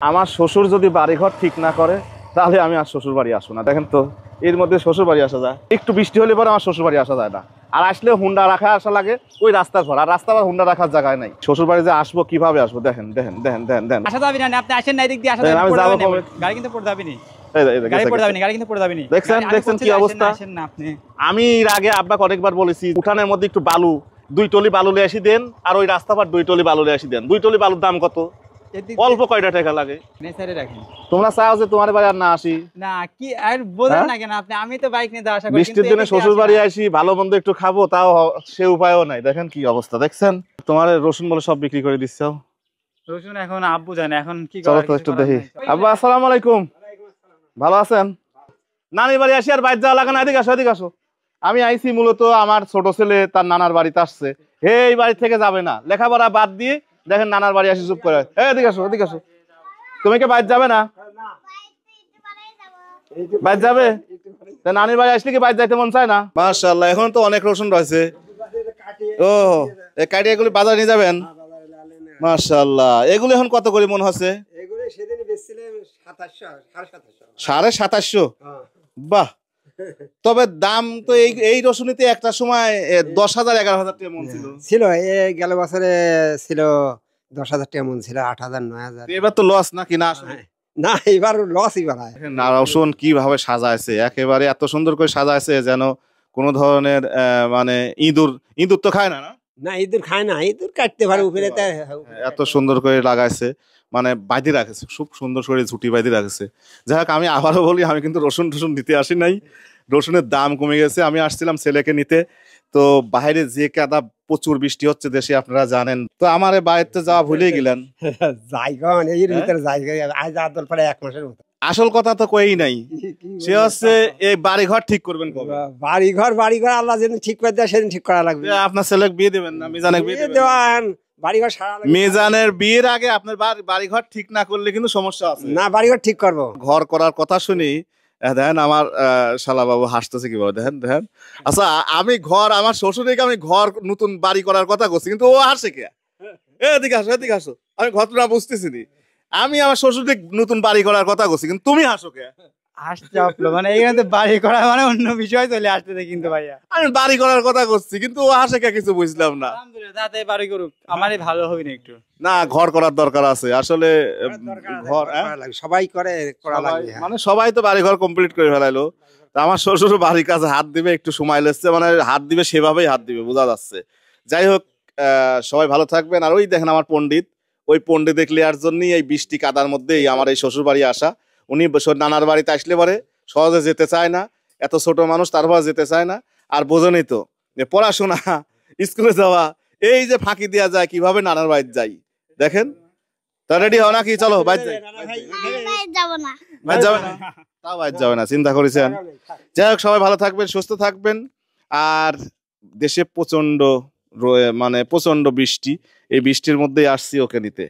আমার শ্বশুর যদি বাড়িঘর ঠিক না করে তাহলে আমি আর শ্বশুর বাড়ি আসবো না। দেখেন তো এর মধ্যে শ্বশুর বাড়ি আসা যায়, একটু বৃষ্টি হলে পরে আমার শ্বশুর বাড়ি আসা যায় না। আর আসলে হুন্ডা রাখা আসা লাগে ওই রাস্তার ঘর, আর রাস্তা হুন্ডা রাখার জায়গায় নাই। শ্বশুর বাড়ি যে আসবো কিভাবে আসবো দেখেন দেখেন দেখেন দেখেন দেখেন। আসা যাবে না, আপনি আসেন না এদিক দিয়ে, আসা যাবে আমি যাবো গাড়ি কিন্তু পড়ে যাবে না, গাড়ি পড়ে যাবে না, গাড়ি কিন্তু পড়ে যাবে না। দেখছেন কি অবস্থা। আসেন না আপনি। আমি এর আগে আব্বাকে অনেকবার বলেছি উঠানের মধ্যে একটু বালু 2 টলি বালু নিয়ে আসি দেন, আর ওই রাস্তা পার 2 টলি বালু নিয়ে আসি দেন। 2 টলি বালুর দাম কত? অল্প কয়টা টাকা লাগে। তোমরা চাও যে তোমার বাড়ি আর না আসি না, কি আর বোঝেন না কেন আপনি? আমি তো বাইক নিতে আসা করি, বৃষ্টির দিনে শ্বশুর বাড়ি আসি, ভালো মন্দ একটু খাবো, তাও সে উপায়ও নাই। দেখেন কি অবস্থা, দেখছেন? তোমার রসুন বলে সব বিক্রি করে দিচ্ছ। রসুন এখন আব্বু জানে এখন কি চলো তো একটু দেখি। আব্বা আসসালামু আলাইকুম, ভালো আছেন? নানির বাড়ি আসি আর বাইরে যাওয়া লাগে না, এদিকে আসো এদিকে আসো। আমি আইছি মূলত আমার ছোট ছেলে তার নানার বাড়িতে আসছে, এই বাড়ি থেকে যাবে না, লেখাপড়া বাদ দিয়ে দেখেন নানার বাড়ি আসি চুপ করে। এদিকে আসো এদিকে আসো। তুমি কি বাইরে যাবে না? বাইরে যাবে? নানির বাড়ি আসলে কি বাইরে যাইতে মন চায় না? মাশাআল্লাহ, এখন তো অনেক রসুন রয়েছে। ও এই কাটিয়ে এগুলি বাজারে নিয়ে যাবেন? মাশাআল্লাহ, এগুলি এখন কত করে মন হচ্ছে? এগুলো সেদিন বেচছিলাম 2700 2750। বাহ, তবে দাম তো এই রসুনিতে একটা সময় 10,000 11,000 টাকা মন ছিল। ছিল গেল বছরে ছিল 10,000 টাকা মন ছিল, 8,000 9,000। এবার তো লস নাকি না? না এবার লসই বাড়ায়। না, রসুন কিভাবে সাজাইছে, একেবারে এত সুন্দর করে সাজাইছে যেন কোনো ধরনের মানে ইঁদুর ইঁদুর তো খায় না। না না ইঁদুর খায় না, ইঁদুর কাটতে পারে উপরে। এত সুন্দর করে লাগাইছে, মানে বাইদি রাখেছে, খুব সুন্দর করে ঝুটি বাইদি রাখেছে। যাই হোক, আমি আবারও বলি আমি কিন্তু রসুন টসুন নিতে আসি নাই, রসুনের দাম কমে গেছে। আমি আসছিলাম ছেলেকে নিতে, তো বাইরে যে কাদা, প্রচুর বৃষ্টি হচ্ছে দেশে আপনারা জানেন, তো আমার বাড়িতে যাওয়া ভুলেই গেলেন। জায়গা এর ভিতরে জায়গা আজ আদল পরে 1 মাসের মতো। আসল কথা তো কই নাই, সে হচ্ছে এই বাড়িঘর ঠিক করবেন কবে? বাড়িঘর আল্লাহ যেদিন ঠিক করে দেয় সেদিন ঠিক করা লাগবে। আপনার ছেলেকে বিয়ে দেবেন না? মিজানের বিয়ে দেওয়ান, বাড়িঘর সারা লাগবে। মিজানের বিয়ের আগে আপনার বাড়িঘর ঠিক না করলে কিন্তু সমস্যা আছে। না বাড়িঘর ঠিক করবো। ঘর করার কথা শুনি দেখেন আমার শালা বাবু হাসতেছে কিভাবে, দেখেন দেখেন। আচ্ছা, আমার শ্বশুরকে আমি ঘর নতুন বাড়ি করার কথা বলছি, কিন্তু ও হাসে কে? এদিকে আসো এদিকে আসো, আমি ঘটনা বুঝতেছি নি। আমি আমার শ্বশুরকে নতুন বাড়ি করার কথা বলছি, কিন্তু তুমি হাসো কে? আসতে আপলো মানে এইখানে তো বাড়ি করা মানে অন্য বিষয় চলে আসতেছে কিন্তু ভাইয়া। আমি বাড়ি করার কথা করছি, কিন্তু ও হাসে কে? কিছু বুঝলাম না। আলহামদুলিল্লাহ, তাতে বাড়ি করুক, আমারই ভালো হবে না একটু। না, ঘর করার দরকার আছে আসলে। ঘর সবাই করে করা লাগবে। মানে সবাই তো বাড়ি ঘর কমপ্লিট করে ফেলাইলো, তা আমার শ্বশুর বাড়ির কাছে হাত দিবে, একটু সময় লাগছে, মানে হাত দিবে সেভাবেই হাত দিবে, বোঝা যাচ্ছে। যাই হোক, সবাই ভালো থাকবেন। আর ওই দেখেন আমার পণ্ডিত, ওই পণ্ডিত দেখলে আর জন্যই এই বৃষ্টি কাদার মধ্যেই আমার এই শ্বশুর বাড়ি আসা। উনি নানার বাড়িতে আসলে পরে সহজে যেতে চায় না, এত ছোট মানুষ, তারপর যেতে চায় না। আর বোঝেনই তো যে পড়াশোনা, স্কুলে যাওয়া, এই যে ফাঁকি দেওয়া যায় কিভাবে নানার বাড়িতে যাই। দেখেন, তা রেডি হও নাকি? চলো বাইরে যাই। বাইরে যাবে না? তাও বাইরে যাবে না, চিন্তা করেছেন। যাই হোক, সবাই ভালো থাকবেন, সুস্থ থাকবেন। আর দেশে প্রচন্ড মানে প্রচন্ড বৃষ্টি, এই বৃষ্টির মধ্যেই আসছি ওকে নিতে।